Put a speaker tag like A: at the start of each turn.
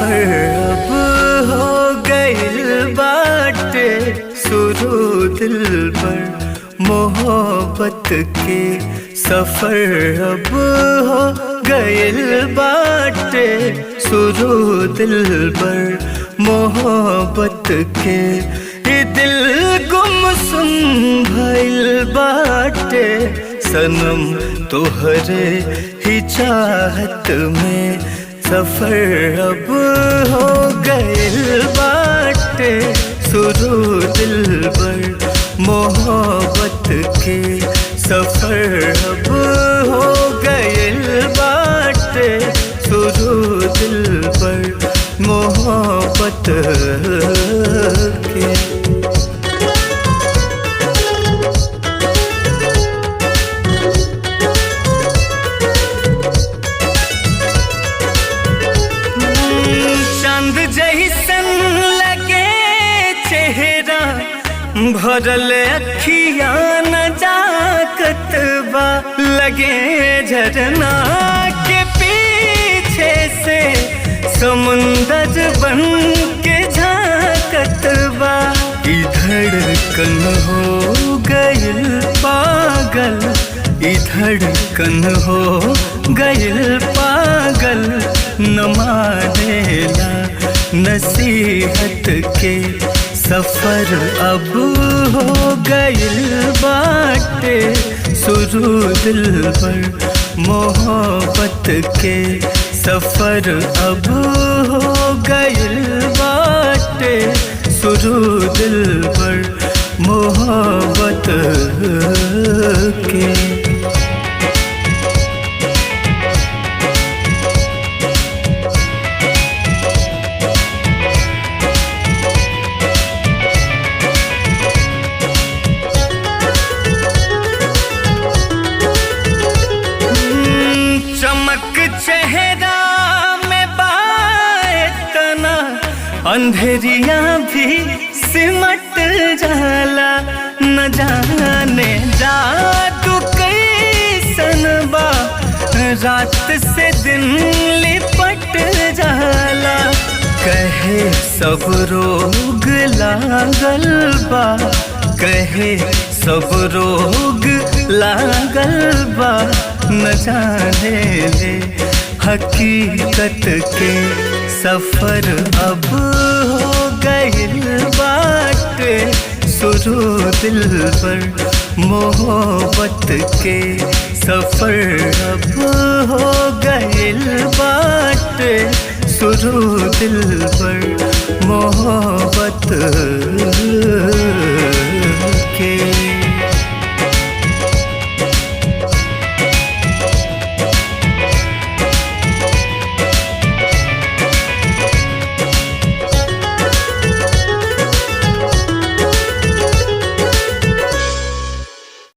A: सफर अब हो गइल बाटे शुरू दिल पर मोहब्बत के सफर अब हो गइल बाटे शुरू दिल पर मोहब्बत के ये दिल गुमसुम भइल बाटे सनम तोहरे ही चाहत में सफर अब हो गइल बाटे शुरू दिल पर मोहब्बत के सफर अब हो गइल बाटे शुरू दिल पर मोहब्बत के। भरल अखिया न जाकत बा लगे झरना के पीछे से समुंदर बन के झाकत बा धड़कन हो गइल पागल धड़कन हो गइल पागल न मानेला नसीहत के सफर अब हो गइल बाटे शुरू दिल पर मोहब्बत के सफर अब हो गइल बाटे शुरू दिल पर मोहब्बत के। चेहरा में बातना अंधेरिया भी सिमट जाला न जाने जादू कैसन बा रात से दिन लिपट जाला कहे सब रोग लागल बा कहे सब रोग लागल बा न जाने ले हकीकत के सफर अब हो गइल बाटे शुरू दिल पर मोहब्बत के सफर अब हो गइल बाटे शुरू दिल पर मोहब्बत